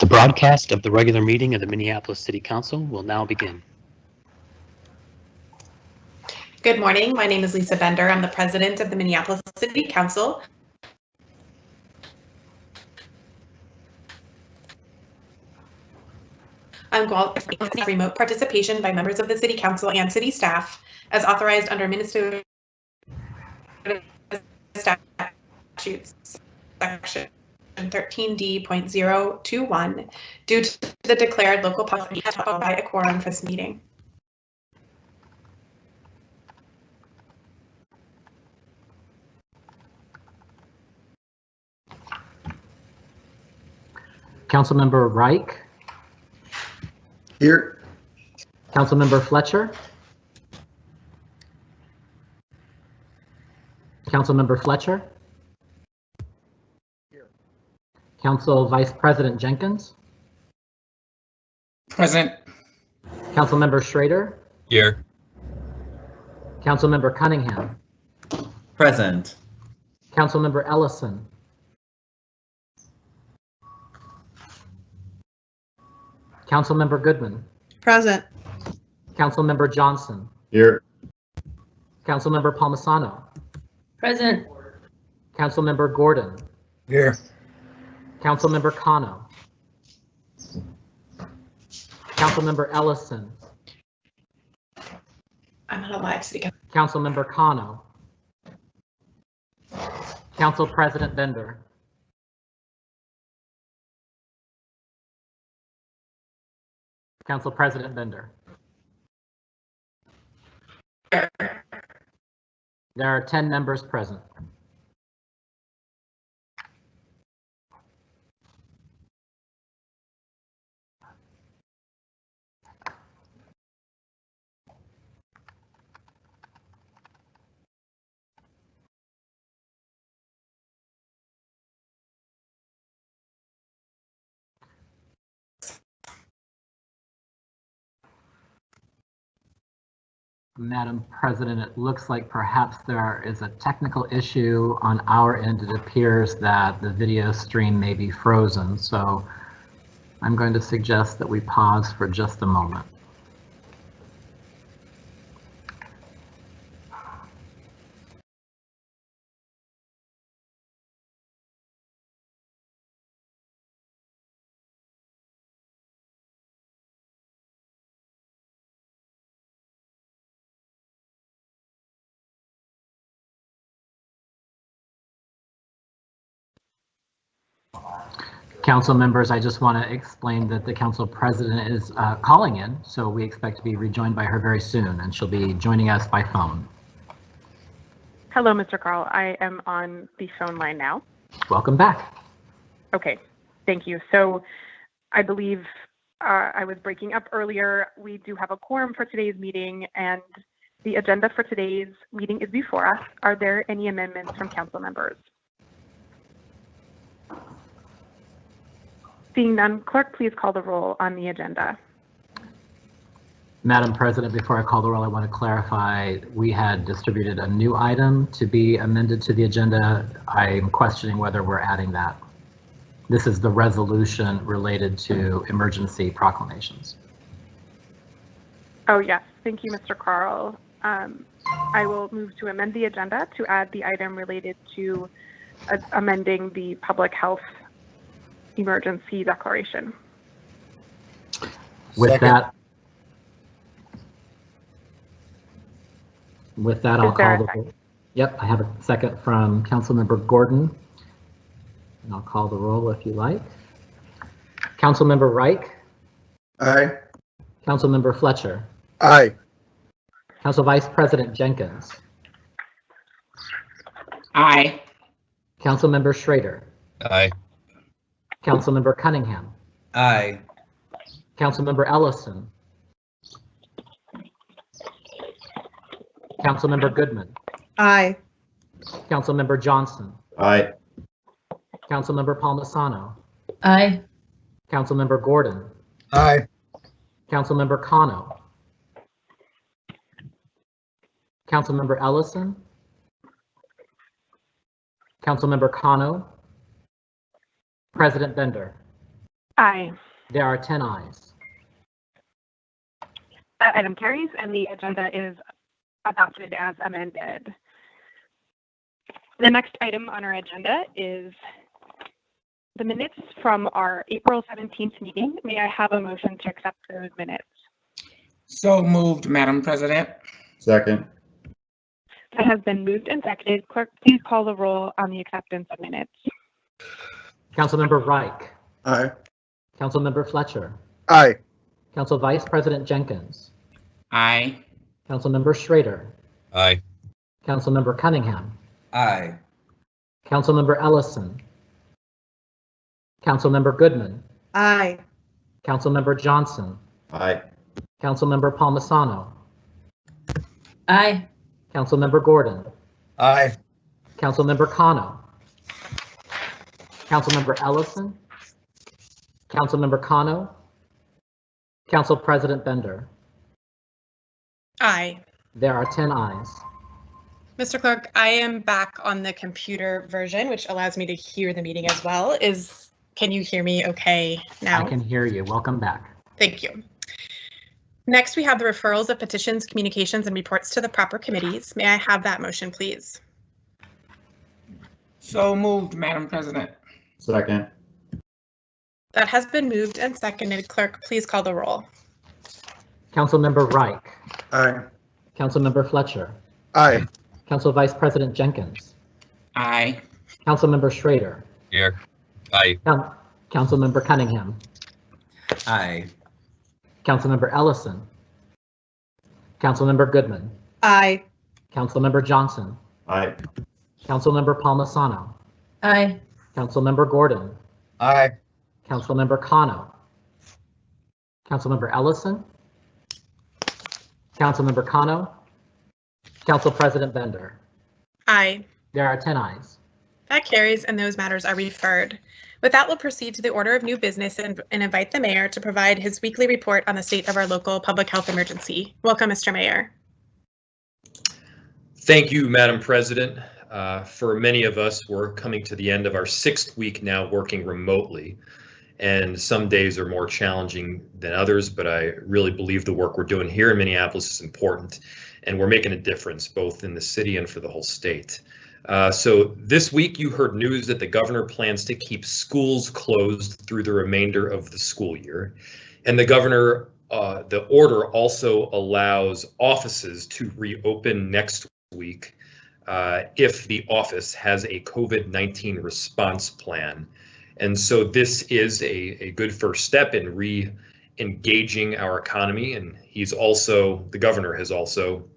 The broadcast of the regular meeting of the Minneapolis City Council will now begin. Good morning. My name is Lisa Bender. I'm the president of the Minneapolis City Council. I'm qualified for remote participation by members of the City Council and city staff as authorized under Minnesota statutes section 13D.021 due to the declared local policy by a quorum for this meeting. Councilmember Reich. Here. Councilmember Fletcher. Councilmember Fletcher. Here. Council Vice President Jenkins. Present. Councilmember Schrader. Here. Councilmember Cunningham. Present. Councilmember Ellison. Councilmember Goodman. Present. Councilmember Johnson. Here. Councilmember Palmisano. Present. Councilmember Gordon. Here. Councilmember Cano. Councilmember Ellison. I'm on a live city council. Councilmember Cano. Council President Bender. Council President Bender. There are 10 members present. Madam President, it looks like perhaps there is a technical issue on our end. It appears that the video stream may be frozen, so I'm going to suggest that we pause for just a moment. Council members, I just want to explain that the council president is calling in, so we expect to be rejoined by her very soon, and she'll be joining us by phone. Hello, Mr. Carl. I am on the phone line now. Welcome back. Okay, thank you. So I believe I was breaking up earlier. We do have a quorum for today's meeting, and the agenda for today's meeting is before us. Are there any amendments from council members? Seeing none, clerk, please call the roll on the agenda. Madam President, before I call the roll, I want to clarify, we had distributed a new item to be amended to the agenda. I'm questioning whether we're adding that. This is the resolution related to emergency proclamations. Oh, yes. Thank you, Mr. Carl. I will move to amend the agenda to add the item related to amending the public health emergency declaration. With that, I'll call the roll. Yep, I have a second from Councilmember Gordon, and I'll call the roll if you like. Councilmember Reich. Aye. Councilmember Fletcher. Aye. Council Vice President Jenkins. Aye. Councilmember Schrader. Aye. Councilmember Cunningham. Aye. Councilmember Ellison. Councilmember Goodman. Aye. Councilmember Johnson. Aye. Councilmember Palmisano. Aye. Councilmember Gordon. Aye. Councilmember Cano. Councilmember Ellison. Councilmember Cano. President Bender. Aye. There are 10 ayes. That item carries and the agenda is adopted as amended. The next item on our agenda is the minutes from our April 17th meeting. May I have a motion to accept those minutes? So moved, Madam President. Second. That has been moved and seconded. Clerk, please call the roll on the acceptance of minutes. Councilmember Reich. Aye. Councilmember Fletcher. Aye. Council Vice President Jenkins. Aye. Councilmember Schrader. Aye. Councilmember Cunningham. Aye. Councilmember Ellison. Councilmember Goodman. Aye. Councilmember Johnson. Aye. Councilmember Palmisano. Aye. Councilmember Gordon. Aye. Councilmember Kano. Councilmember Ellison. Councilmember Kano. Council President Bender. Aye. There are 10 ayes. Mr. Clerk, I am back on the computer version, which allows me to hear the meeting as well. Can you hear me okay now? I can hear you. Welcome back. Thank you. Next, we have the referrals of petitions, communications, and reports to the proper committees. May I have that motion, please? So moved, Madam President. Second. That has been moved and seconded. Clerk, please call the roll. Councilmember Reich. Aye. Councilmember Fletcher. Aye. Council Vice President Jenkins. Aye. Councilmember Schrader. Here. Aye. Councilmember Cunningham. Aye. Councilmember Ellison. Councilmember Goodman. Aye. Councilmember Johnson. Aye. Councilmember Palmisano. Aye. Councilmember Gordon. Aye. Councilmember Kano. Councilmember Ellison. Councilmember Kano. Council President Bender. Aye. There are 10 ayes. That carries and those matters are referred. With that, we'll proceed to the order of new business and invite the mayor to provide his weekly report on the state of our local public health emergency. Welcome, Mr. Mayor. Thank you, Madam President. For many of us, we're coming to the end of our 6th week now working remotely, and some days are more challenging than others, but I really believe the work we're doing here in Minneapolis is important, and we're making a difference both in the city and for the whole state. So this week you heard news that the governor plans to keep schools closed through the remainder of the school year. And the governor, the order also allows offices to reopen next week if the office has a COVID-19 response plan. And so this is a good first step in re-engaging our economy. And the governor has also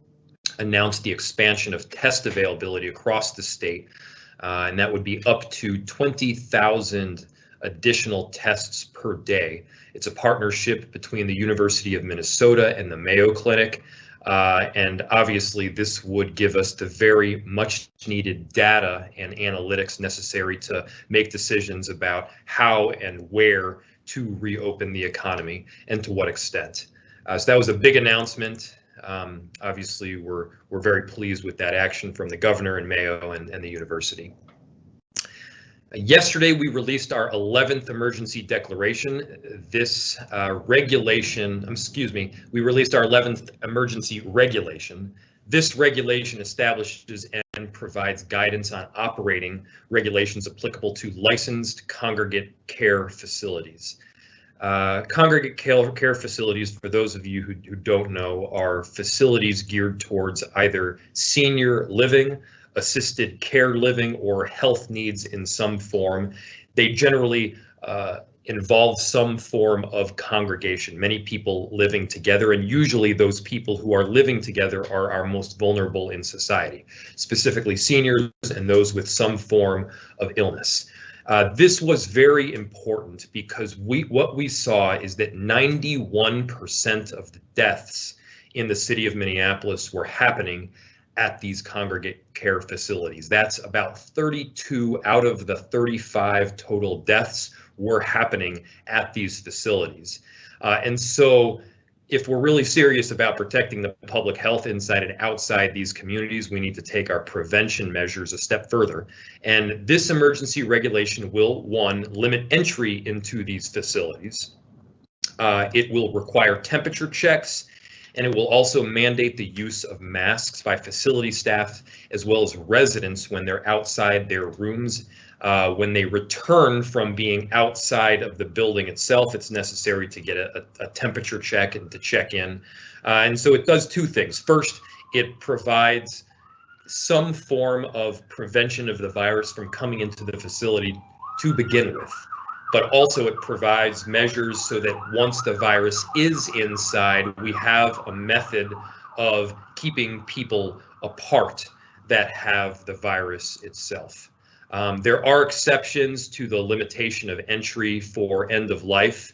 announced the expansion of test availability across the state, and that would be up to 20,000 additional tests per day. It's a partnership between the University of Minnesota and the Mayo Clinic, and obviously this would give us the very much needed data and analytics necessary to make decisions about how and where to reopen the economy and to what extent. So that was a big announcement. Obviously, we're very pleased with that action from the governor and Mayo and the university. Yesterday, we released our 11th emergency declaration. This we released our 11th emergency regulation. This regulation establishes and provides guidance on operating regulations applicable to licensed congregate care facilities. Congregate care facilities, for those of you who don't know, are facilities geared towards either senior living, assisted care living, or health needs in some form. They generally involve some form of congregation, many people living together, and usually those people who are living together are our most vulnerable in society, specifically seniors and those with some form of illness. This was very important because what we saw is that 91% of the deaths in the city of Minneapolis were happening at these congregate care facilities. That's about 32 out of the 35 total deaths were happening at these facilities. And so if we're really serious about protecting the public health inside and outside these communities, we need to take our prevention measures a step further. And this emergency regulation will, one, limit entry into these facilities. It will require temperature checks, and it will also mandate the use of masks by facility staff as well as residents when they're outside their rooms. When they return from being outside of the building itself, it's necessary to get a temperature check and to check in. And so it does two things. First, it provides some form of prevention of the virus from coming into the facility to begin with, but also it provides measures so that once the virus is inside, we have a method of keeping people apart that have the virus itself. There are exceptions to the limitation of entry for end of life,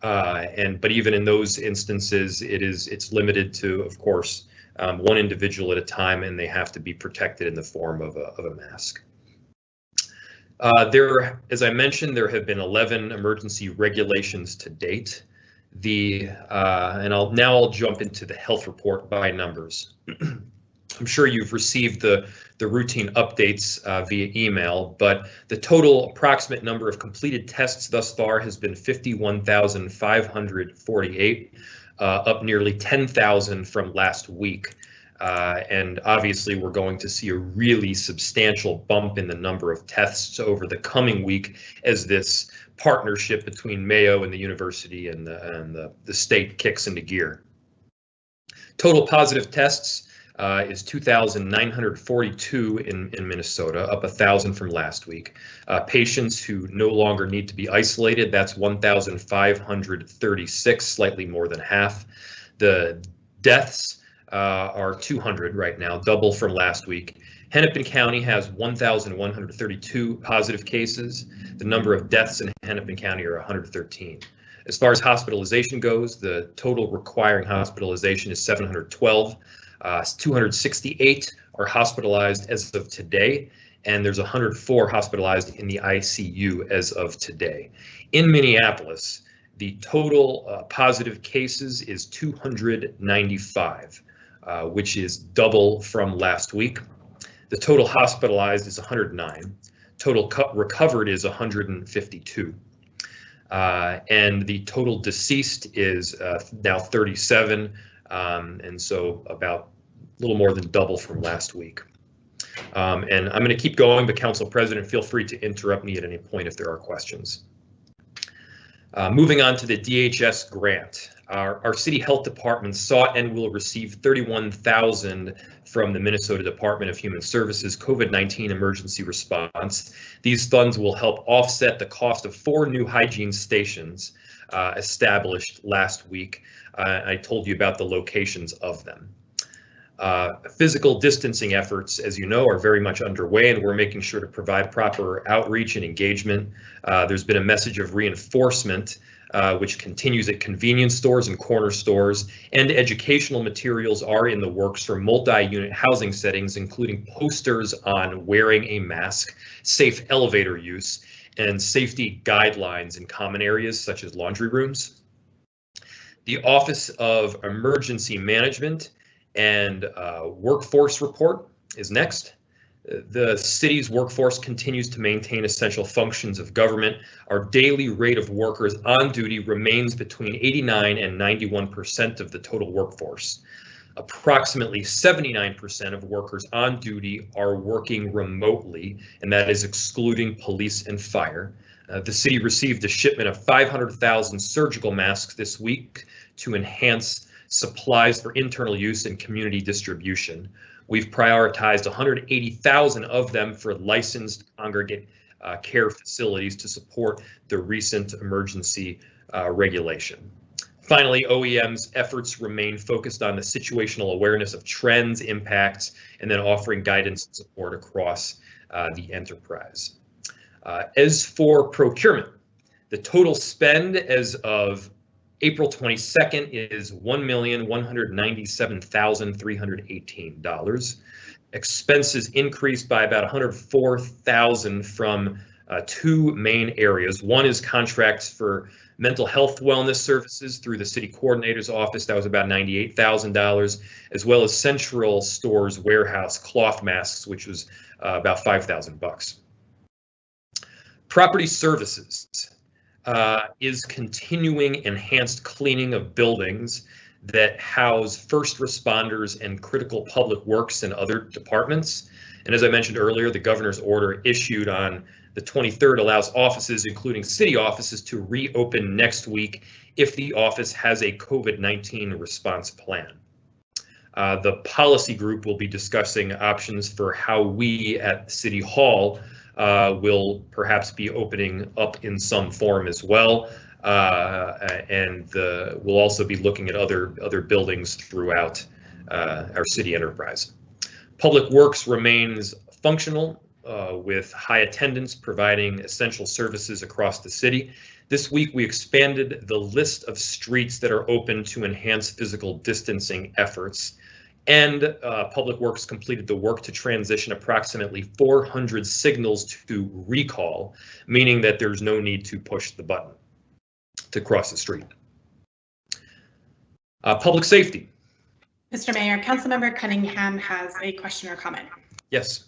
but even in those instances, it's limited to, of course, one individual at a time, and they have to be protected in the form of a mask. As I mentioned, there have been 11 emergency regulations to date. I'll jump into the health report by numbers. I'm sure you've received the routine updates via email, but the total approximate number of completed tests thus far has been 51,548, up nearly 10,000 from last week. And obviously, we're going to see a really substantial bump in the number of tests over the coming week as this partnership between Mayo and the university and the state kicks into gear. Total positive tests is 2,942 in Minnesota, up 1,000 from last week. Patients who no longer need to be isolated, that's 1,536, slightly more than half. The deaths are 200 right now, double from last week. Hennepin County has 1,132 positive cases. The number of deaths in Hennepin County are 113. As far as hospitalization goes, the total requiring hospitalization is 712. 268 are hospitalized as of today, and there's 104 hospitalized in the ICU as of today. In Minneapolis, the total positive cases is 295, which is double from last week. The total hospitalized is 109. Total recovered is 152. And the total deceased is now 37. And so about a little more than double from last week. And I'm going to keep going, but Council President, feel free to interrupt me at any point if there are questions. Moving on to the DHS grant. Our city health department sought and will receive $31,000 from the Minnesota Department of Human Services COVID-19 emergency response. These funds will help offset the cost of 4 new hygiene stations established last week. I told you about the locations of them. Physical distancing efforts, as you know, are very much underway, and we're making sure to provide proper outreach and engagement. There's been a message of reinforcement, which continues at convenience stores and corner stores, and educational materials are in the works for multi-unit housing settings, including posters on wearing a mask, safe elevator use, and safety guidelines in common areas such as laundry rooms. The Office of Emergency Management and Workforce Report is next. The city's workforce continues to maintain essential functions of government. Our daily rate of workers on duty remains between 89 and 91% of the total workforce. Approximately 79% of workers on duty are working remotely, and that is excluding police and fire. The city received a shipment of 500,000 surgical masks this week to enhance supplies for internal use and community distribution. We've prioritized 180,000 of them for licensed congregate care facilities to support the recent emergency regulation. Finally, OEM's efforts remain focused on the situational awareness of trends, impacts, and then offering guidance and support across the enterprise. As for procurement, the total spend as of April 22nd is $1,197,318. Expenses increased by about $104,000 from 2 main areas. One is contracts for Mental health wellness services through the city coordinator's office, that was about $98,000, as well as Central Store's warehouse cloth masks, which was about $5,000. Property services is continuing enhanced cleaning of buildings that house first responders and critical public works and other departments. And as I mentioned earlier, the governor's order issued on the 23rd allows offices, including city offices, to reopen next week if the office has a COVID-19 response plan. The policy group will be discussing options for how we at City Hall will perhaps be opening up in some form as well. And we'll also be looking at other buildings throughout our city enterprise. Public Works remains functional with high attendance, providing essential services across the city. This week, we expanded the list of streets that are open to enhance physical distancing efforts. And Public Works completed the work to transition approximately 400 signals to recall, meaning that there's no need to push the button to cross the street. Public safety. Mr. Mayor, Councilmember Cunningham has a question or comment. Yes.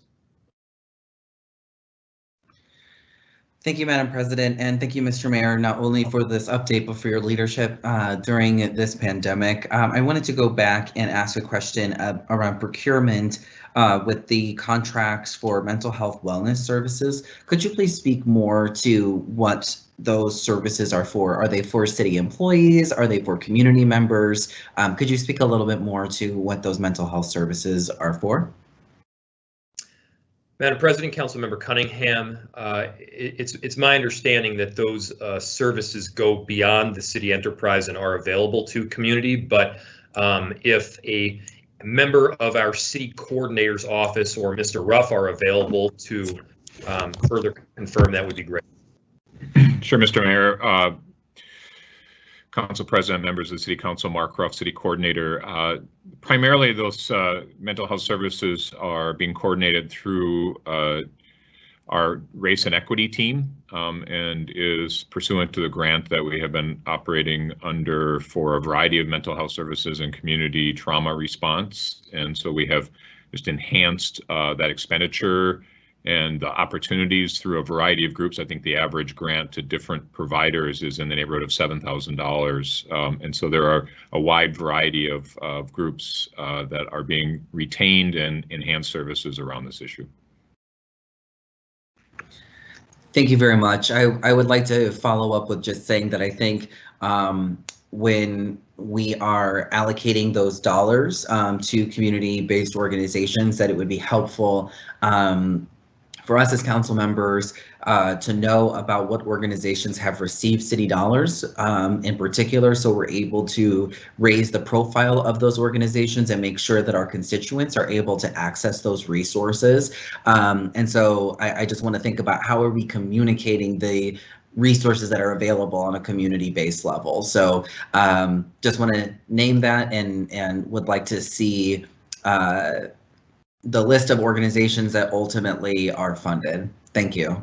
Thank you, Madam President, and thank you, Mr. Mayor, not only for this update, but for your leadership during this pandemic. I wanted to go back and ask a question around procurement with the contracts for mental health wellness services. Could you please speak more to what those services are for? Are they for city employees? Are they for community members? Could you speak a little bit more to what those mental health services are for? Madam President, Councilmember Cunningham, it's my understanding that those services go beyond the city enterprise and are available to community, but if a member of our city coordinator's office or Mr. Ruff are available to further confirm, that would be great. Sure, Mr. Mayor. Council President, members of the City Council, Mark Ruff, City Coordinator. Primarily, those mental health services are being coordinated through our race and equity team and is pursuant to the grant that we have been operating under for a variety of mental health services and community trauma response. And so we have just enhanced that expenditure and the opportunities through a variety of groups. I think the average grant to different providers is in the neighborhood of $7,000. And so there are a wide variety of groups that are being retained and enhanced services around this issue. Thank you very much. I would like to follow up with just saying that I think when we are allocating those dollars to community-based organizations, that it would be helpful for us as council members to know about what organizations have received city dollars in particular, so we're able to raise the profile of those organizations and make sure that our constituents are able to access those resources. And so I just want to think about how are we communicating the resources that are available on a community-based level. So just want to name that and would like to see the list of organizations that ultimately are funded. Thank you.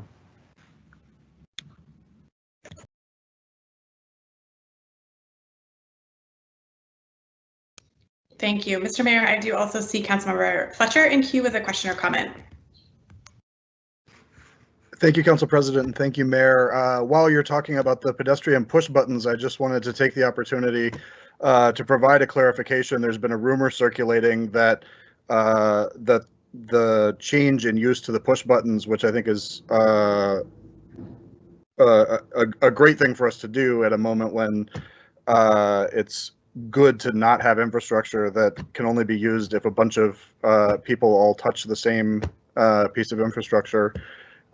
Thank you. Mr. Mayor, I do also see Councilmember Fletcher in queue with a question or comment. Thank you, Council President, and thank you, Mayor. While you're talking about the pedestrian push buttons, I just wanted to take the opportunity to provide a clarification. There's been a rumor circulating that that the change in use to the push buttons, which I think is a great thing for us to do at a moment when it's good to not have infrastructure that can only be used if a bunch of people all touch the same piece of infrastructure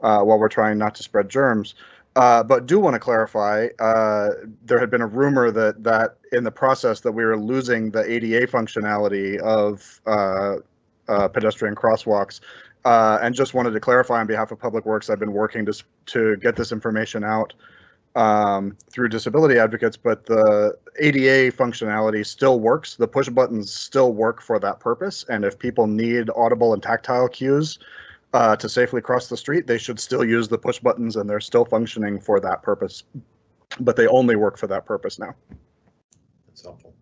while we're trying not to spread germs. But do want to clarify, there had been a rumor that in the process that we were losing the ADA functionality of pedestrian crosswalks, and just wanted to clarify on behalf of Public Works, I've been working to get this information out through disability advocates, but the ADA functionality still works. The push buttons still work for that purpose, and if people need audible and tactile cues to safely cross the street, they should still use the push buttons, and they're still functioning for that purpose. but they only work for that purpose now. That's helpful.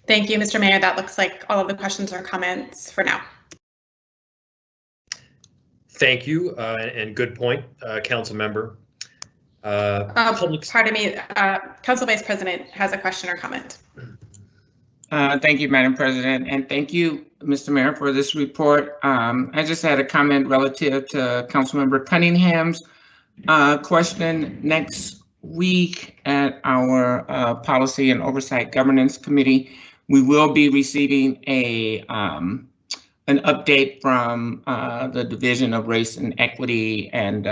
Thank you, Mr. Mayor. That looks like all of the questions or comments for now. Thank you, and good point, Council Member. Pardon me, Council Vice President has a question or comment. Thank you, Madam President, and thank you, Mr. Mayor, for this report. I just had a comment relative to Councilmember Cunningham's question. Next week at our Policy and Oversight Governance Committee, we will be receiving an update from the Division of Race and Equity, and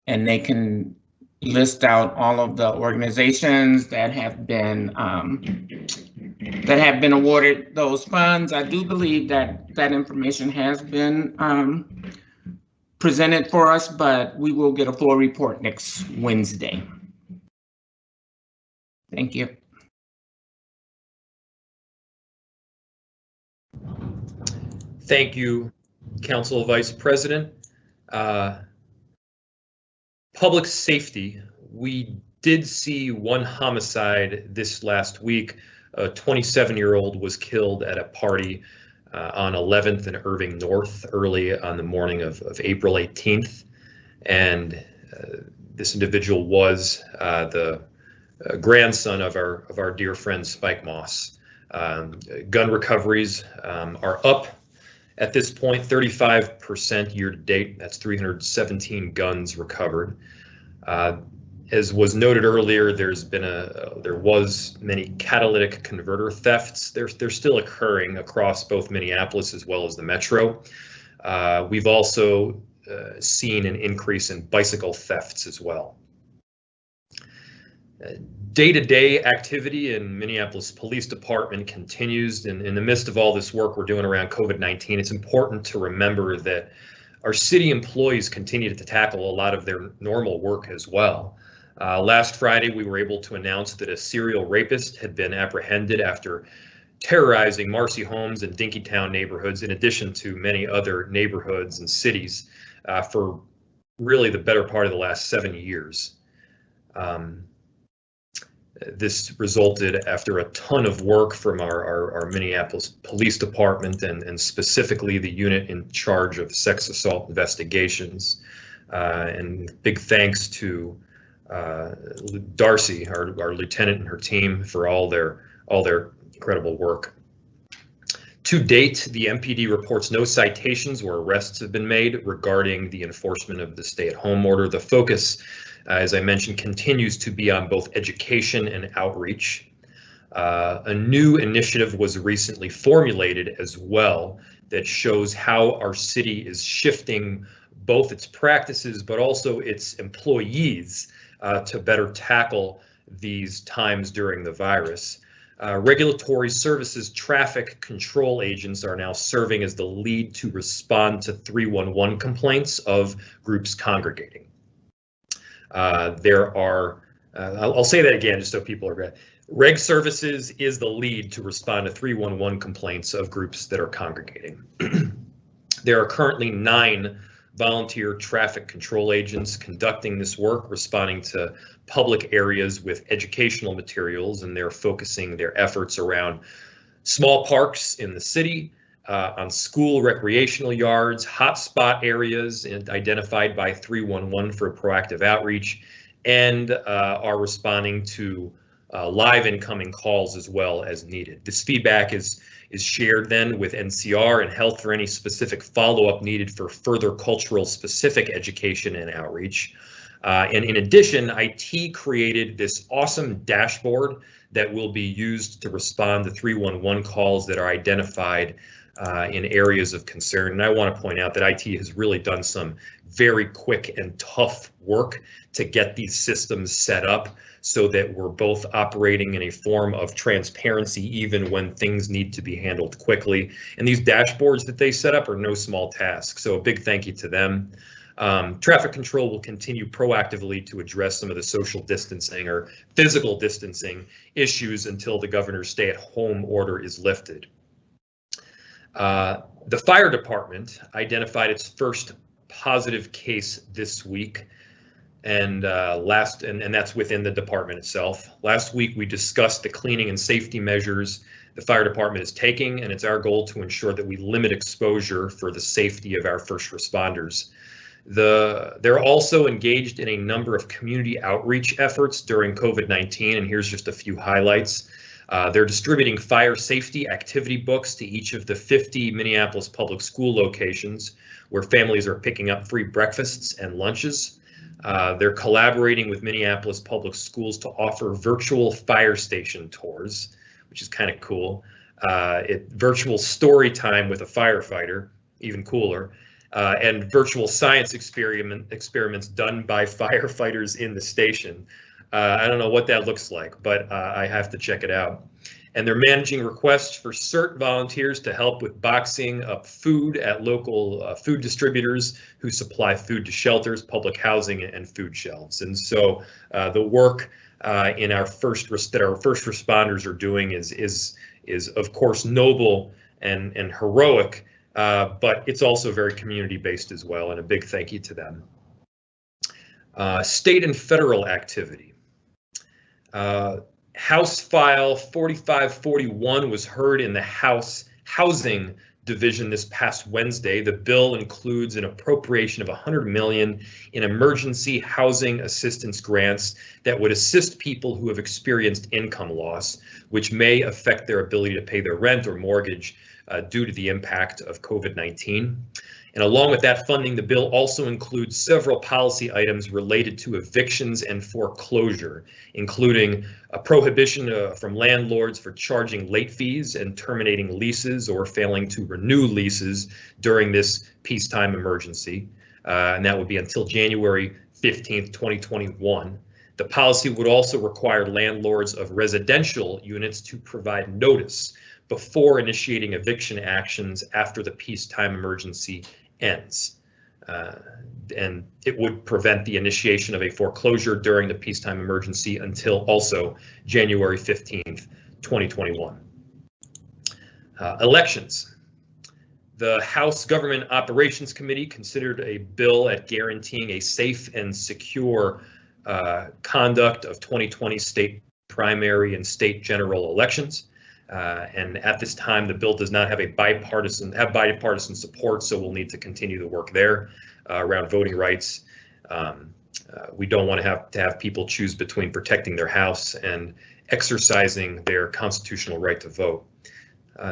they can list out all of the organizations that have been awarded those funds. I do believe that that information has been presented for us, but we will get a full report next Wednesday. Thank you. Thank you, Council Vice President. Public safety, we did see one homicide this last week. A 27-year-old was killed at a party on 11th and Irving North early on the morning of April 18th. And this individual was the grandson of our dear friend Spike Moss. Gun recoveries are up at this point, 35% year to date. That's 317 guns recovered. As was noted earlier, there was many catalytic converter thefts. They're still occurring across both Minneapolis as well as the metro. We've also seen an increase in bicycle thefts as well. Day-to-day activity in Minneapolis Police Department continues. In the midst of all this work we're doing around COVID-19, it's important to remember that our city employees continue to tackle a lot of their normal work as well. Last Friday, we were able to announce that a serial rapist had been apprehended after terrorizing Marcy Homes and Dinkytown neighborhoods, in addition to many other neighborhoods and cities, for really the better part of the last 7 years. This resulted after a ton of work from our Minneapolis Police Department and specifically the unit in charge of sex assault investigations. And big thanks to Darcy, our lieutenant, and her team for all their incredible work. To date, the MPD reports no citations or arrests have been made regarding the enforcement of the stay-at-home order. The focus, as I mentioned, continues to be on both education and outreach. A new initiative was recently formulated as well that shows how our city is shifting both its practices but also its employees to better tackle these times during the virus. Regulatory Services traffic control agents are now serving as the lead to respond to 311 complaints of groups congregating. There are, I'll say that again just so people are ready. Reg Services is the lead to respond to 311 complaints of groups that are congregating. There are currently 9 volunteer traffic control agents conducting this work, responding to public areas with educational materials, and they're focusing their efforts around small parks in the city, on school recreational yards, hotspot areas identified by 311 for proactive outreach, and are responding to live incoming calls as well as needed. This feedback is shared then with NCR and Health for any specific follow-up needed for further cultural specific education and outreach. And in addition, IT created this awesome dashboard that will be used to respond to 311 calls that are identified in areas of concern. And I want to point out that IT has really done some very quick and tough work to get these systems set up so that we're both operating in a form of transparency even when things need to be handled quickly. And these dashboards that they set up are no small task. So a big thank you to them. Traffic control will continue proactively to address some of the social distancing or physical distancing issues until the governor's stay-at-home order is lifted. The fire department identified its first positive case this week, and that's within the department itself. Last week we discussed the cleaning and safety measures the fire department is taking, and it's our goal to ensure that we limit exposure for the safety of our first responders. They're also engaged in a number of community outreach efforts during COVID-19, and here's just a few highlights. They're distributing fire safety activity books to each of the 50 Minneapolis public school locations where families are picking up free breakfasts and lunches. They're collaborating with Minneapolis public schools to offer virtual fire station tours, which is kind of cool. Virtual story time with a firefighter, even cooler. And virtual science experiments done by firefighters in the station. I don't know what that looks like, but I have to check it out. And they're managing requests for CERT volunteers to help with boxing up food at local food distributors who supply food to shelters, public housing, and food shelves. And so the work that our first responders are doing is of course noble and heroic, but it's also very community-based as well, and a big thank you to them. State and federal activity. House File 4541 was heard in the House Housing Division this past Wednesday. The bill includes an appropriation of $100 million in emergency housing assistance grants that would assist people who have experienced income loss, which may affect their ability to pay their rent or mortgage due to the impact of COVID-19. And along with that funding, the bill also includes several policy items related to evictions and foreclosure, including a prohibition from landlords for charging late fees and terminating leases or failing to renew leases during this peacetime emergency. And that would be until January 15th, 2021. The policy would also require landlords of residential units to provide notice before initiating eviction actions after the peacetime emergency ends. And it would prevent the initiation of a foreclosure during the peacetime emergency until also January 15th, 2021. Elections. The House Government Operations Committee considered a bill at guaranteeing a safe and secure conduct of 2020 state primary and state general elections. And at this time, the bill does not have bipartisan support, so we'll need to continue the work there around voting rights. We don't want to have people choose between protecting their house and exercising their constitutional right to vote.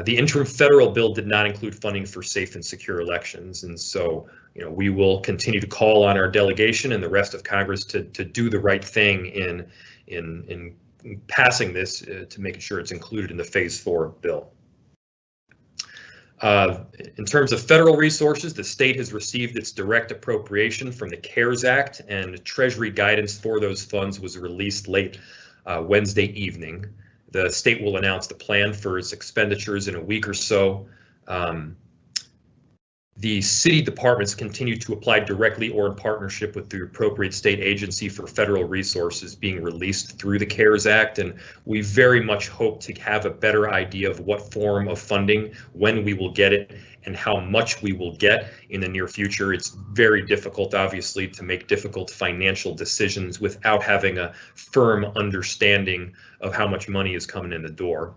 The interim federal bill did not include funding for safe and secure elections, and so we will continue to call on our delegation and the rest of Congress to do the right thing in passing this to make sure it's included in the Phase 4 bill. In terms of federal resources, the state has received its direct appropriation from the CARES Act, and Treasury guidance for those funds was released late Wednesday evening. The state will announce the plan for its expenditures in a week or so. The city departments continue to apply directly or in partnership with the appropriate state agency for federal resources being released through the CARES Act, and we very much hope to have a better idea of what form of funding, when we will get it, and how much we will get in the near future. It's very difficult, obviously, to make difficult financial decisions without having a firm understanding of how much money is coming in the door.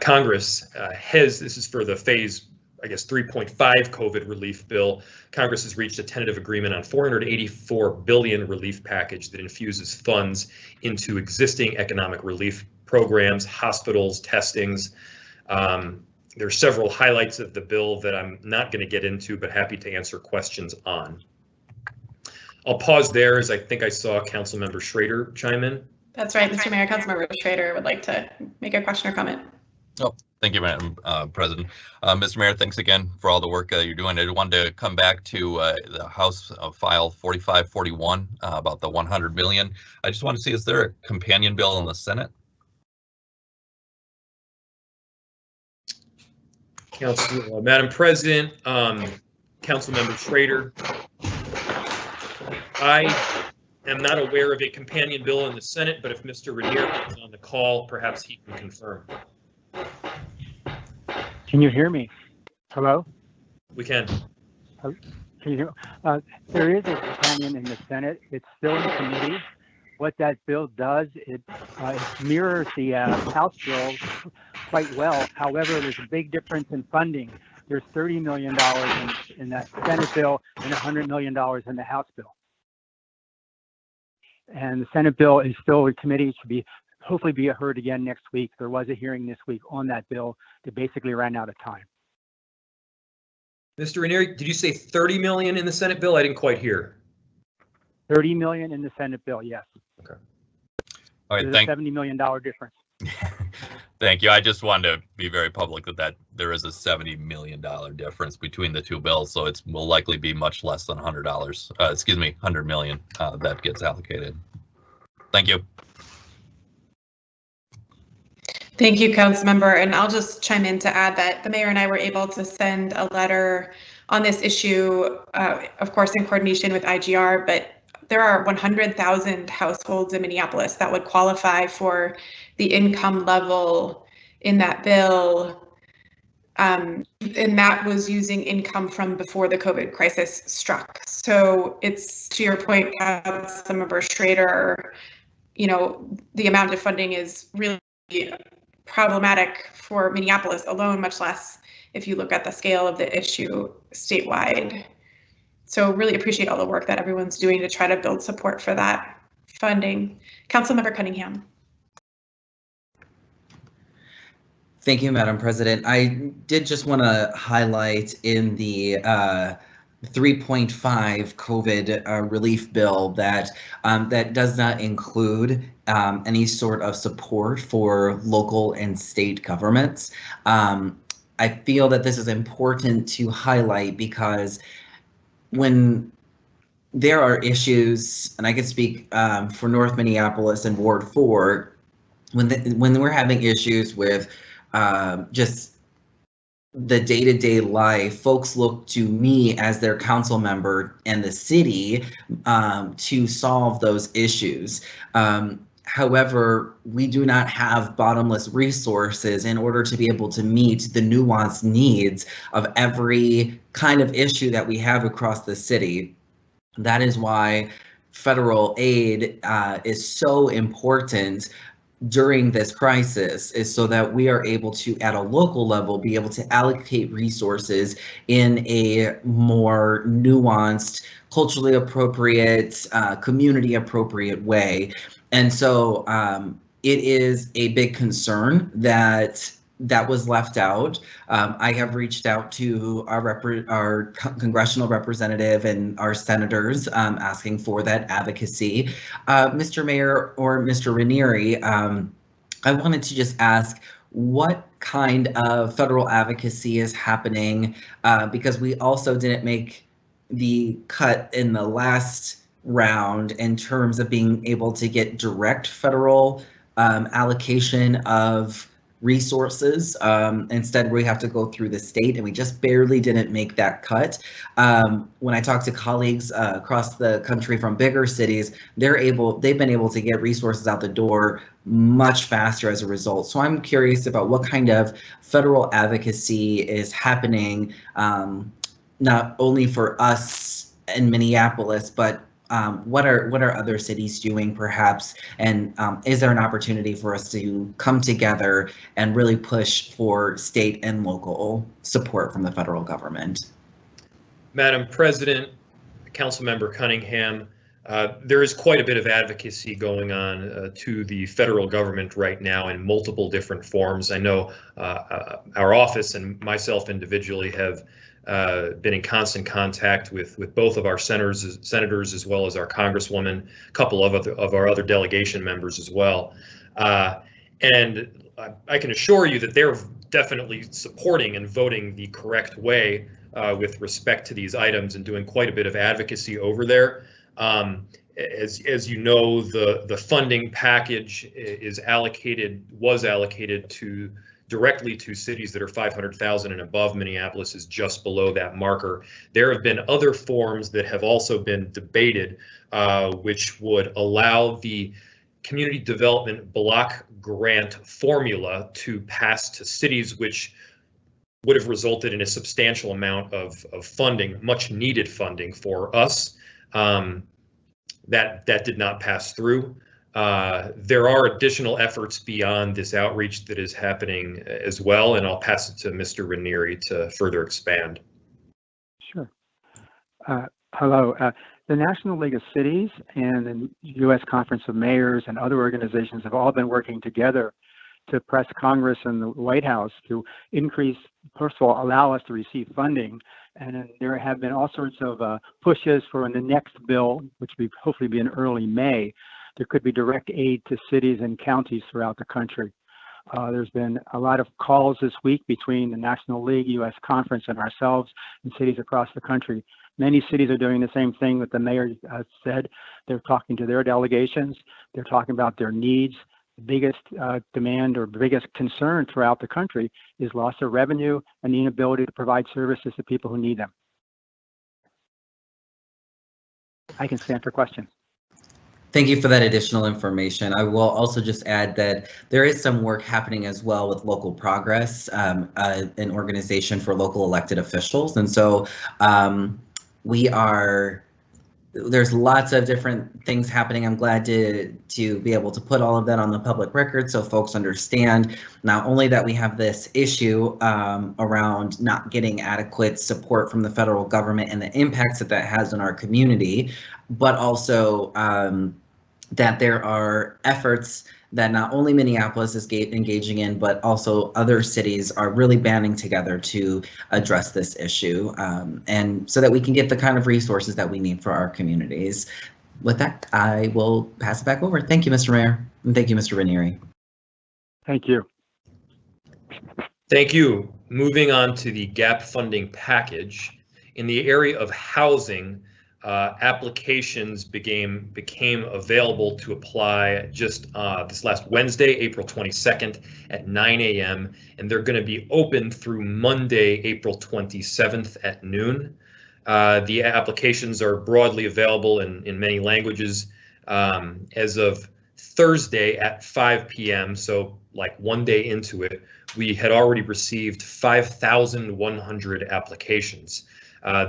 Congress this is for the phase 3.5 COVID relief bill. Congress has reached a tentative agreement on $484 billion relief package that infuses funds into existing economic relief programs, hospitals, testings. There are several highlights of the bill that I'm not going to get into, but happy to answer questions on. I'll pause there as I think I saw Councilmember Schrader chime in. That's right, Mr. Mayor. Councilmember Schrader would like to make a question or comment. Oh, thank you, Madam President. Mr. Mayor, thanks again for all the work you're doing. I wanted to come back to the House File 4541 about the $100 million. I just want to see, is there a companion bill in the Senate? Madam President, Councilmember Schrader, I am not aware of a companion bill in the Senate, but if Mr. Raniere is on the call, perhaps he can confirm. Can you hear me? Hello? We can. Can you, there is a companion in the Senate. It's still in committee. What that bill does, it mirrors the House bill quite well. However, there's a big difference in funding. There's $30 million in that Senate bill and $100 million in the House bill. And the Senate bill is still in committee, should be hopefully be heard again next week. There was a hearing this week on that bill that basically ran out of time. Mr. Ranieri, did you say 30 million in the Senate bill? I didn't quite hear. 30 million in the Senate bill, yes. Okay. All right, there's a $70 million difference. Thank you. I just wanted to be very public that there is a $70 million difference between the two bills, so it will likely be much less than $100. Excuse me, 100 million that gets allocated. Thank you. Thank you, Councilmember. And I'll just chime in to add that the mayor and I were able to send a letter on this issue, of course, in coordination with IGR, but there are 100,000 households in Minneapolis that would qualify for the income level in that bill. And that was using income from before the COVID crisis struck. So it's, to your point, Councilmember Schrader, you know, the amount of funding is really problematic for Minneapolis alone, much less if you look at the scale of the issue statewide. So really appreciate all the work that everyone's doing to try to build support for that funding. Councilmember Cunningham. Thank you, Madam President. I did just want to highlight in the 3.5 COVID relief bill that that does not include any sort of support for local and state governments. I feel that this is important to highlight because when there are issues, and I can speak for North Minneapolis and Ward 4, when we're having issues with just the day-to-day life, folks look to me as their council member and the city to solve those issues. However, we do not have bottomless resources in order to be able to meet the nuanced needs of every kind of issue that we have across the city. That is why federal aid is so important during this crisis, is so that we are able to, at a local level, be able to allocate resources in a more nuanced, culturally appropriate, community appropriate way. And so it is a big concern that was left out. I have reached out to our congressional representative and our senators asking for that advocacy. Mr. Mayor or Mr. Ranieri, I wanted to just ask what kind of federal advocacy is happening, because we also didn't make the cut in the last round in terms of being able to get direct federal allocation of resources. Instead, we have to go through the state, and we just barely didn't make that cut. When I talk to colleagues across the country from bigger cities, they've been able to get resources out the door much faster as a result. So I'm curious about what kind of federal advocacy is happening, not only for us in Minneapolis, but what are other cities doing perhaps, and is there an opportunity for us to come together and really push for state and local support from the federal government? Madam President, Councilmember Cunningham, there is quite a bit of advocacy going on to the federal government right now in multiple different forms. I know our office and myself individually have been in constant contact with both of our senators as well as our congresswoman, a couple of our other delegation members as well. And I can assure you that they're definitely supporting and voting the correct way with respect to these items and doing quite a bit of advocacy over there. As you know, the funding package was allocated directly to cities that are 500,000 and above. Minneapolis is just below that marker. There have been other forms that have also been debated, which would allow the community development block grant formula to pass to cities which would have resulted in a substantial amount of funding, much needed funding for us. That did not pass through. There are additional efforts beyond this outreach that is happening as well, and I'll pass it to Mr. Ranieri to further expand. Sure. Hello. The National League of Cities and the U.S. Conference of Mayors and other organizations have all been working together to press Congress and the White House to increase, first of all, allow us to receive funding. And then there have been all sorts of pushes for in the next bill, which will hopefully be in early May. There could be direct aid to cities and counties throughout the country. There's been a lot of calls this week between the National League, U.S. Conference, and ourselves and cities across the country. Many cities are doing the same thing that the mayor said. They're talking to their delegations. They're talking about their needs. The biggest demand or biggest concern throughout the country is loss of revenue and the inability to provide services to people who need them. I can stand for questions. Thank you for that additional information. I will also just add that there is some work happening as well with Local Progress, an organization for local elected officials. And so there's lots of different things happening. I'm glad to be able to put all of that on the public record so folks understand not only that we have this issue around not getting adequate support from the federal government and the impacts that has on our community, but also that there are efforts that not only Minneapolis is engaging in, but also other cities are really banding together to address this issue, and so that we can get the kind of resources that we need for our communities. With that, I will pass it back over. Thank you, Mr. Mayor, and thank you, Mr. Ranieri. Thank you. Thank you. Moving on to the GAP funding package. In the area of housing, applications became available to apply just this last Wednesday, April 22nd at 9 a.m. and they're going to be open through Monday, April 27th at noon. The applications are broadly available in many languages as of Thursday at 5 p.m. So like one day into it, we had already received 5,100 applications.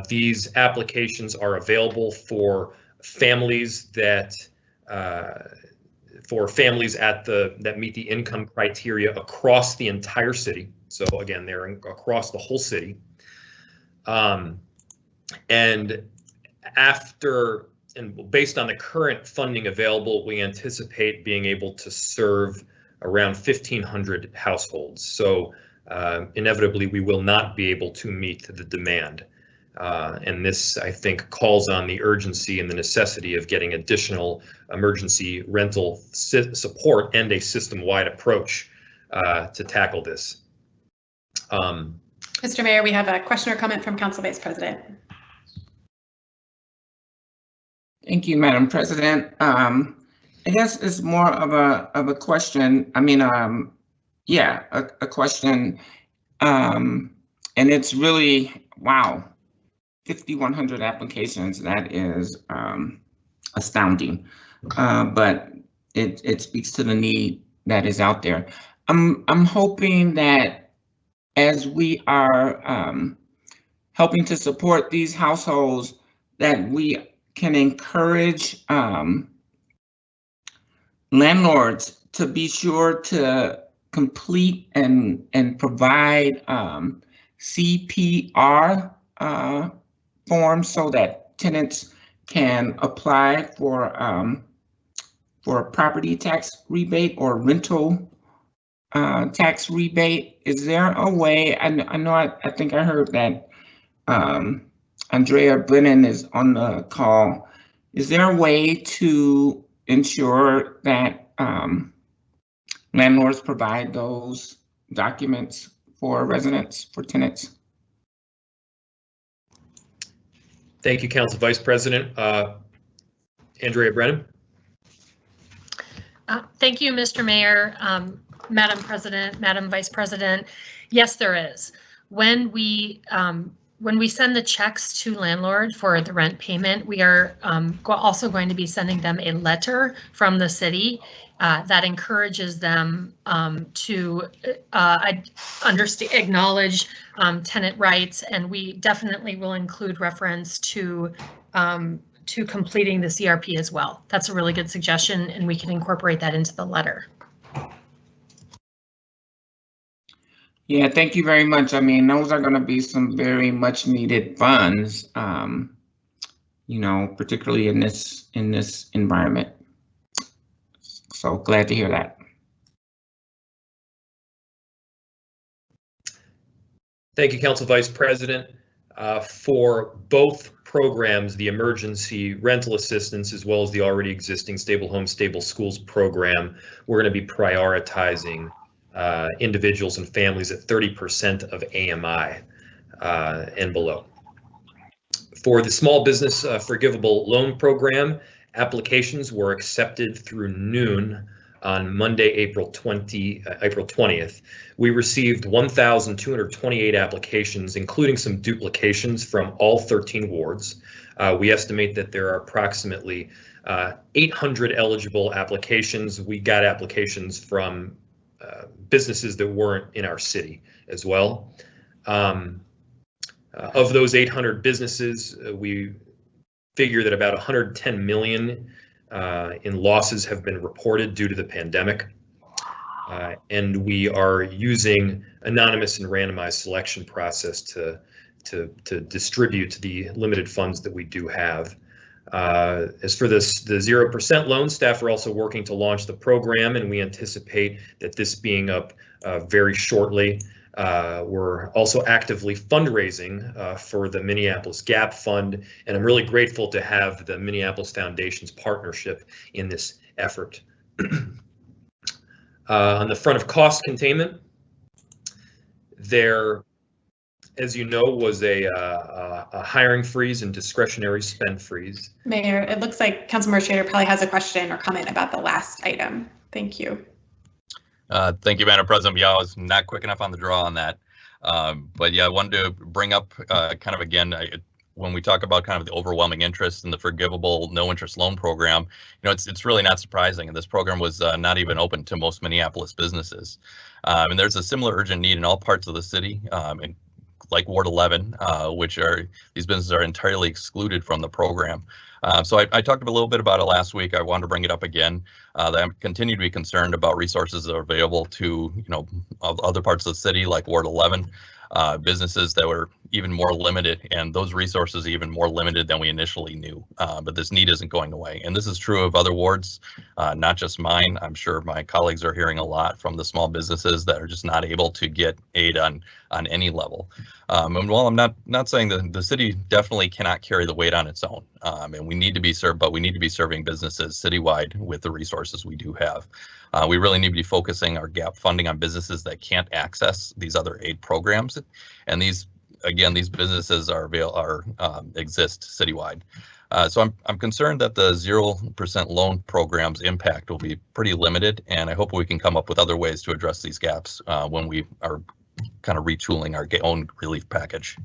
These applications are available for families that that meet the income criteria across the entire city. So again, they're across the whole city. And based on the current funding available, we anticipate being able to serve around 1,500 households. So inevitably, we will not be able to meet the demand. And this, I think, calls on the urgency and the necessity of getting additional emergency rental support and a system-wide approach to tackle this. Mr. Mayor, we have a question or comment from Council Vice President. Thank you, Madam President. I guess it's more of a question. I mean, yeah, a question, and it's really, wow. 5,100 applications, that is astounding, but it speaks to the need that is out there. I'm hoping that as we are helping to support these households, that we can encourage landlords to be sure to complete and provide CPR forms so that tenants can apply for a property tax rebate or rental tax rebate. Is there a way? I think I heard that Andrea Brennan is on the call. Is there a way to ensure that landlords provide those documents for residents, for tenants? Thank you, Council Vice President. Andrea Brennan. Thank you, Mr. Mayor, Madam President, Madam Vice President. Yes, there is. When we when we send the checks to landlord for the rent payment, we are also going to be sending them a letter from the city that encourages them to acknowledge tenant rights, and we definitely will include reference to completing the CRP as well. That's a really good suggestion, and we can incorporate that into the letter. Yeah, thank you very much. I mean, those are going to be some very much needed funds, you know, particularly in this environment. So glad to hear that. Thank you, Council Vice President. For both programs, the emergency rental assistance as well as the already existing Stable Homes, Stable Schools program, we're going to be prioritizing individuals and families at 30% of AMI and below. For the small business forgivable loan program, applications were accepted through noon on Monday, April 20th. We received 1,228 applications, including some duplications from all 13 wards. We estimate that there are approximately 800 eligible applications. We got applications from businesses that weren't in our city as well. Of those 800 businesses, we figure that about 110 million in losses have been reported due to the pandemic. And we are using anonymous and randomized selection process to distribute the limited funds that we do have. As for the 0% loan, staff are also working to launch the program, and we anticipate that this being up very shortly. We're also actively fundraising for the Minneapolis Gap Fund, and I'm really grateful to have the Minneapolis Foundation's partnership in this effort. On the front of cost containment, there, as you know, was a hiring freeze and discretionary spend freeze. Mayor, it looks like Councilmember Schrader probably has a question or comment about the last item. Thank you. Thank you, Madam President. Yeah, I was not quick enough on the draw on that. But yeah, I wanted to bring up kind of again, when we talk about kind of the overwhelming interest in the forgivable no interest loan program, you know, it's really not surprising. And this program was not even open to most Minneapolis businesses. And there's a similar urgent need in all parts of the city, and like Ward 11, which are, these businesses are entirely excluded from the program. So I talked a little bit about it last week. I wanted to bring it up again. That I continue to be concerned about resources that are available to, you know, other parts of the city like Ward 11, businesses that were even more limited, and those resources even more limited than we initially knew. But this need isn't going away, and this is true of other wards, not just mine. I'm sure my colleagues are hearing a lot from the small businesses that are just not able to get aid on any level. And while I'm not saying that the city definitely cannot carry the weight on its own, and we need to be served, but we need to be serving businesses citywide with the resources we do have. We really need to be focusing our gap funding on businesses that can't access these other aid programs, and these businesses exist citywide. So I'm concerned that the 0% loan program's impact will be pretty limited, and I hope we can come up with other ways to address these gaps when we are kind of retooling our own relief package.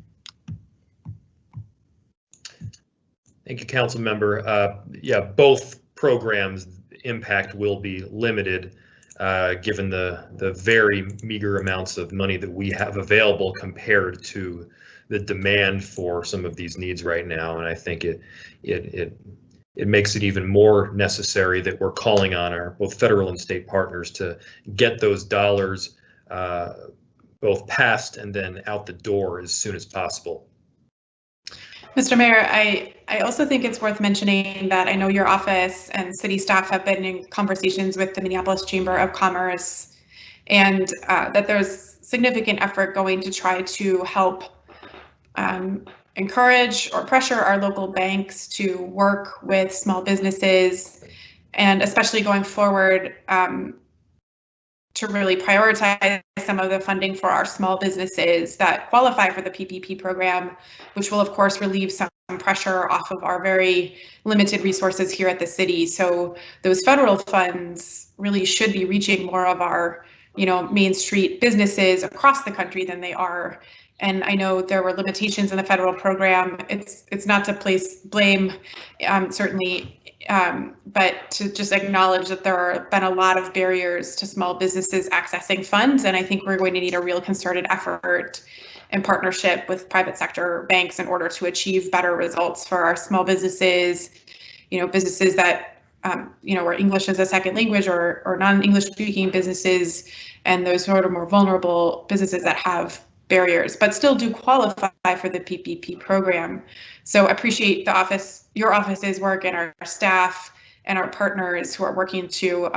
Thank you, Council Member. Yeah, both programs' impact will be limited given the very meager amounts of money that we have available compared to the demand for some of these needs right now. And I think it makes it even more necessary that we're calling on our both federal and state partners to get those dollars both passed and then out the door as soon as possible. Mr. Mayor, I also think it's worth mentioning that I know your office and city staff have been in conversations with the Minneapolis Chamber of Commerce, and that there's significant effort going to try to help encourage or pressure our local banks to work with small businesses, and especially going forward to really prioritize some of the funding for our small businesses that qualify for the PPP program, which will of course relieve some pressure off of our very limited resources here at the city. So those federal funds really should be reaching more of our, you know, Main Street businesses across the country than they are. And I know there were limitations in the federal program. It's not to place blame, certainly, but to just acknowledge that there have been a lot of barriers to small businesses accessing funds. And I think we're going to need a real concerted effort in partnership with private sector banks in order to achieve better results for our small businesses, businesses that, where English is a second language or non-English speaking businesses, and those sort of more vulnerable businesses that have barriers, but still do qualify for the PPP program. So I appreciate your office's work, and our staff and our partners who are working to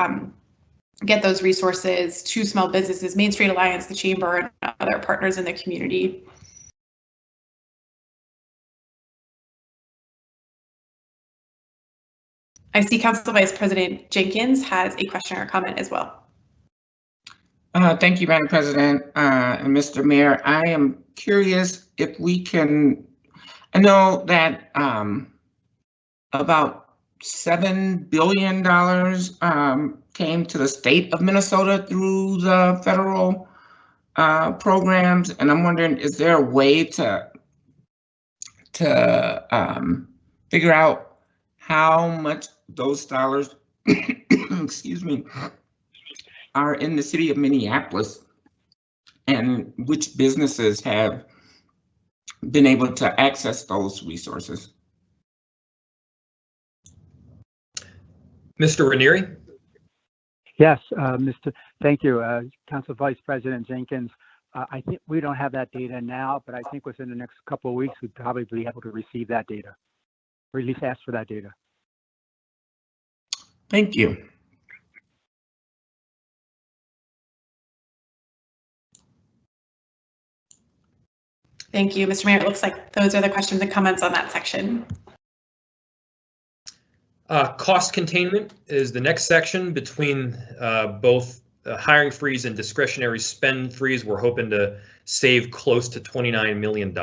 get those resources to small businesses, Main Street Alliance, the Chamber, and other partners in the community. I see Council Vice President Jenkins has a question or comment as well. Thank you, Madam President and Mr. Mayor. I am curious if we can, I know that about $7 billion came to the state of Minnesota through the federal programs, and I'm wondering, is there a way to figure out how much those dollars, excuse me, are in the city of Minneapolis, and which businesses have been able to access those resources? Mr. Ranieri? Yes, thank you, Council Vice President Jenkins. I think we don't have that data now, but I think within the next couple of weeks, we'd probably be able to receive that data, or at least ask for that data. Thank you. Thank you, Mr. Mayor. It looks like those are the questions and comments on that section. Cost containment is the next section between both hiring freeze and discretionary spend freeze. We're hoping to save close to $29 million.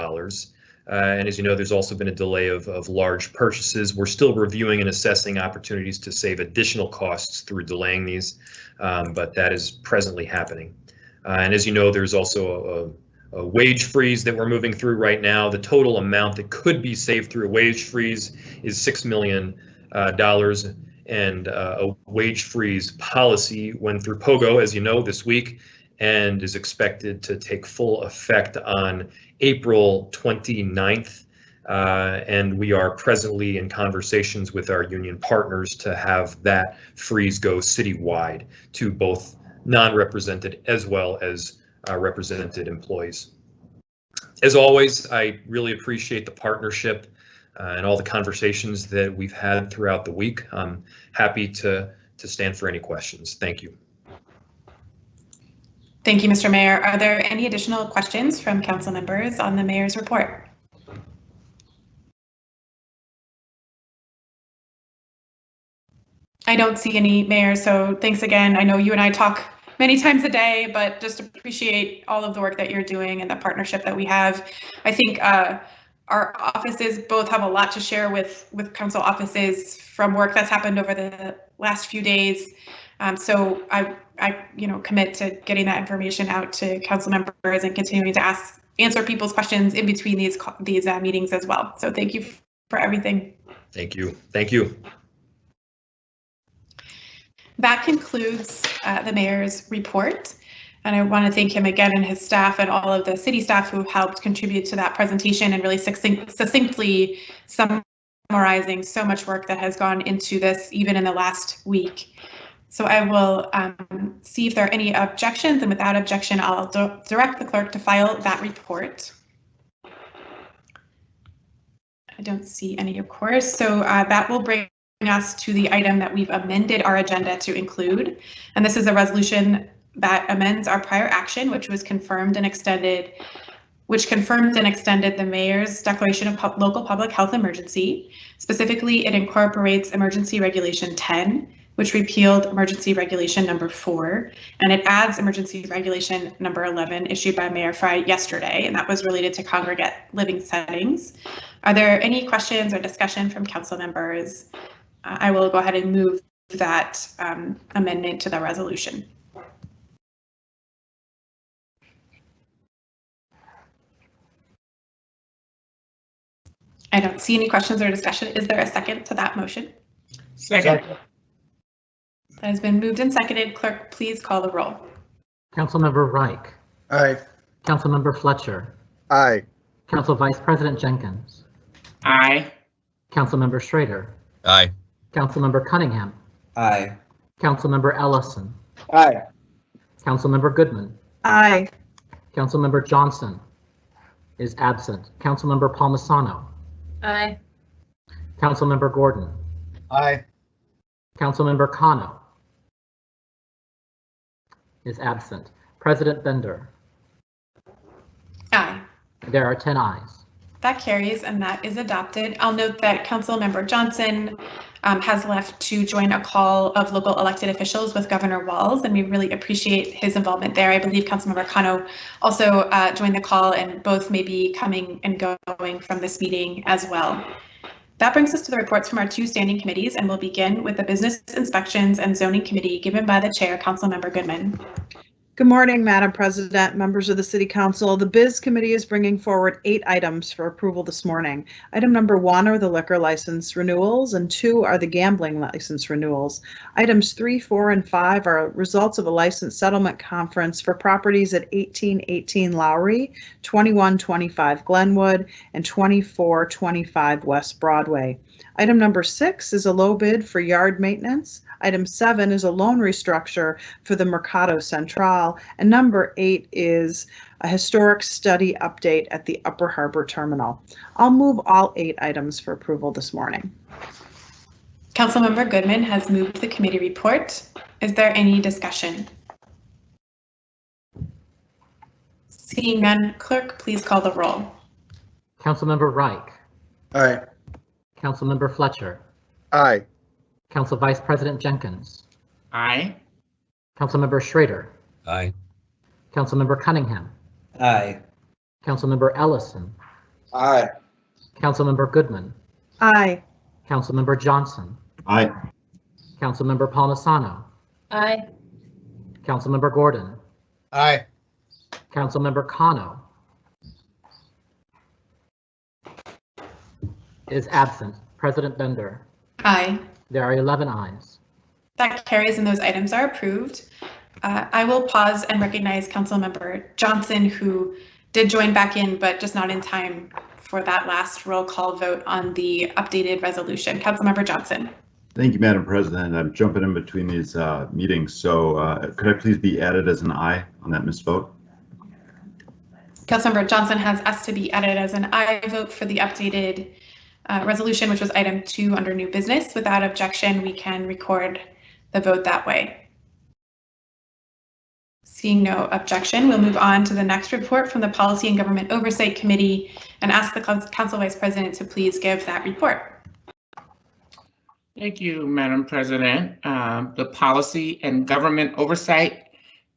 And as you know, there's also been a delay of large purchases. We're still reviewing and assessing opportunities to save additional costs through delaying these, but that is presently happening. And as you know, there's also a wage freeze that we're moving through right now. The total amount that could be saved through a wage freeze is $6 million. And a wage freeze policy went through POGO, as you know, this week, and is expected to take full effect on April 29th. And we are presently in conversations with our union partners to have that freeze go citywide to both non-represented as well as represented employees. As always, I really appreciate the partnership and all the conversations that we've had throughout the week. I'm happy to stand for any questions. Thank you. Thank you, Mr. Mayor. Are there any additional questions from council members on the mayor's report? I don't see any, Mayor, so thanks again. I know you and I talk many times a day, but just appreciate all of the work that you're doing and the partnership that we have. I think our offices both have a lot to share with council offices from work that's happened over the last few days. So I commit to getting that information out to council members and continuing to answer people's questions in between these meetings as well. So thank you for everything. Thank you. Thank you. That concludes the mayor's report. And I want to thank him again and his staff and all of the city staff who helped contribute to that presentation and really succinctly summarizing so much work that has gone into this even in the last week. So I will see if there are any objections, and without objection, I'll direct the clerk to file that report. I don't see any, of course, so that will bring us to the item that we've amended our agenda to include, and this is a resolution that amends our prior action, which confirmed and extended the mayor's declaration of local public health emergency. Specifically, it incorporates Emergency Regulation 10, which repealed Emergency Regulation number 4, and it adds Emergency Regulation number 11, issued by Mayor Fry yesterday, and that was related to congregate living settings. Are there any questions or discussion from council members? I will go ahead and move that amendment to the resolution. I don't see any questions or discussion. Is there a second to that motion? Second. That has been moved and seconded. Clerk, please call the roll. Councilmember Reich. Aye. Councilmember Fletcher. Aye. Council Vice President Jenkins. Aye. Councilmember Schrader. Aye. Councilmember Cunningham. Aye. Councilmember Ellison. Aye. Councilmember Goodman. Aye. Councilmember Johnson is absent. Councilmember Palmisano. Aye. Councilmember Gordon. Aye. Councilmember Kano is absent. President Bender. Aye. There are 10 ayes. That carries and that is adopted. I'll note that Councilmember Johnson has left to join a call of local elected officials with Governor Walz, and we really appreciate his involvement there. I believe Councilmember Kano also joined the call, and both may be coming and going from this meeting as well. That brings us to the reports from our two standing committees, and we'll begin with the Business Inspections and Zoning Committee given by the Chair, Councilmember Goodman. Good morning, Madam President, members of the City Council. The Biz Committee is bringing forward 8 items for approval this morning. Item number 1 are the liquor license renewals, and 2 are the gambling license renewals. Items 3, 4, and 5 are results of a license settlement conference for properties at 1818 Lowry, 2125 Glenwood, and 2425 West Broadway. Item number 6 is a low bid for yard maintenance. Item 7 is a loan restructure for the Mercado Central. And number 8 is a historic study update at the Upper Harbor Terminal. I'll move all 8 items for approval this morning. Councilmember Goodman has moved the committee report. Is there any discussion? Seeing none, clerk, please call the roll. Councilmember Reich. Aye. Councilmember Fletcher. Aye. Council Vice President Jenkins. Aye. Councilmember Schrader. Aye. Councilmember Cunningham. Aye. Councilmember Ellison. Aye. Councilmember Goodman. Aye. Councilmember Johnson. Aye. Councilmember Palmisano. Aye. Councilmember Gordon. Aye. Councilmember Kano is absent. President Bender. Aye. There are 11 ayes. That carries and those items are approved. I will pause and recognize Councilmember Johnson, who did join back in, but just not in time for that last roll call vote on the updated resolution. Councilmember Johnson. Thank you, Madam President. I'm jumping in between these meetings, so could I please be added as an aye on that misvote? Councilmember Johnson has asked to be added as an aye vote for the updated resolution, which was item 2 under new business. Without objection, we can record the vote that way. Seeing no objection, we'll move on to the next report from the Policy and Government Oversight Committee and ask the Council Vice President to please give that report. Thank you, Madam President. The Policy and Government Oversight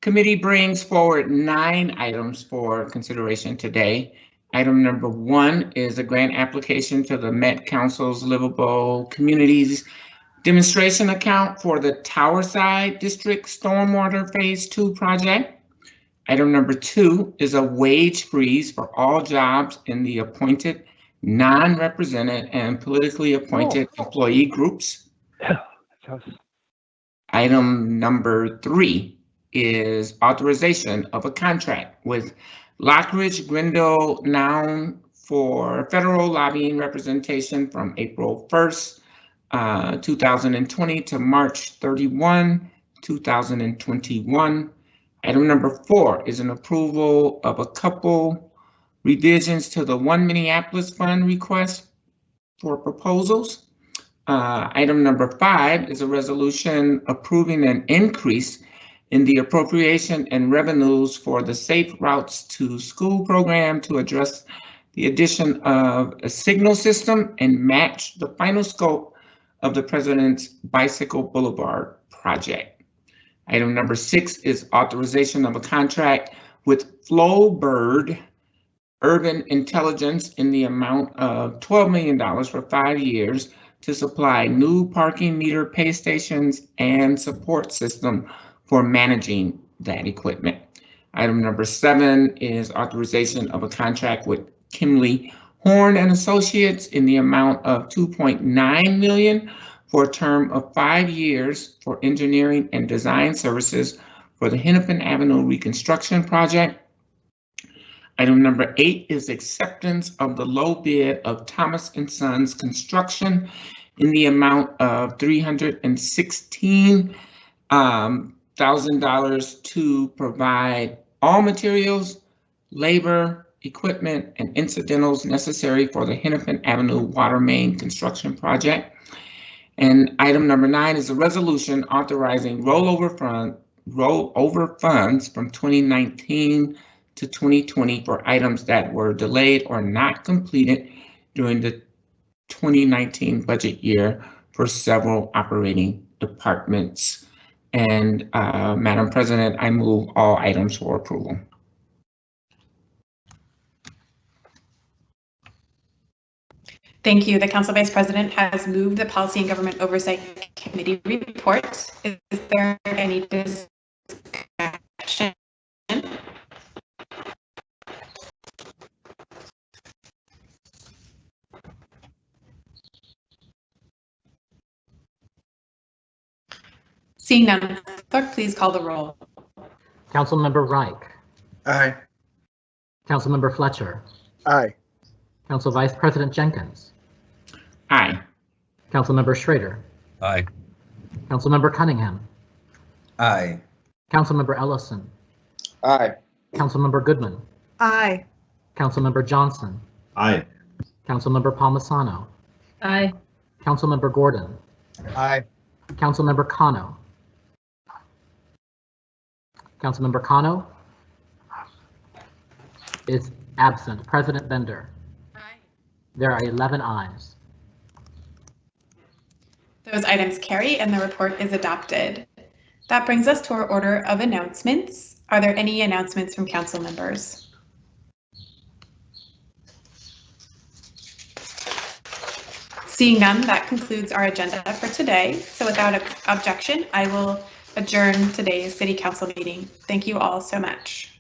Committee brings forward 9 items for consideration today. Item number 1 is a grant application to the Met Council's Livable Communities demonstration account for the Towerside District Stormwater Phase 2 project. Item number 2 is a wage freeze for all jobs in the appointed, non-represented, and politically appointed employee groups. Item number 3 is authorization of a contract with Lockridge Grindle Noun for federal lobbying representation from April 1st, 2020 to March 31, 2021. Item number 4 is an approval of a couple revisions to the One Minneapolis Fund request for proposals. Item number 5 is a resolution approving an increase in the appropriation and revenues for the Safe Routes to School program to address the addition of a signal system and match the final scope of the President's Bicycle Boulevard project. Item number 6 is authorization of a contract with Flowbird Urban Intelligence in the amount of $12 million for 5 years to supply new parking meter pay stations and support system for managing that equipment. Item number 7 is authorization of a contract with Kimley Horn and Associates in the amount of $2.9 million for a term of 5 years for engineering and design services for the Hennepin Avenue reconstruction project. Item number 8 is acceptance of the low bid of Thomas & Sons Construction in the amount of $316,000 to provide all materials, labor, equipment, and incidentals necessary for the Hennepin Avenue water main construction project. And item number 9 is a resolution authorizing rollover funds from 2019 to 2020 for items that were delayed or not completed during the 2019 budget year for several operating departments. And Madam President, I move all items for approval. Thank you. The Council Vice President has moved the Policy and Government Oversight Committee report. Is there any discussion? Seeing none, clerk, please call the roll. Councilmember Reich. Aye. Councilmember Fletcher. Aye. Council Vice President Jenkins. Aye. Councilmember Schrader. Aye. Councilmember Cunningham. Aye. Councilmember Ellison. Aye. Councilmember Goodman. Aye. Councilmember Johnson. Aye. Councilmember Palmisano. Aye. Councilmember Gordon. Aye. Councilmember Kano. Councilmember Kano is absent. President Bender. Aye. There are 11 ayes. Those items carry and the report is adopted. That brings us to our order of announcements. Are there any announcements from council members? Seeing none, that concludes our agenda for today. So without objection, I will adjourn today's City Council meeting. Thank you all so much.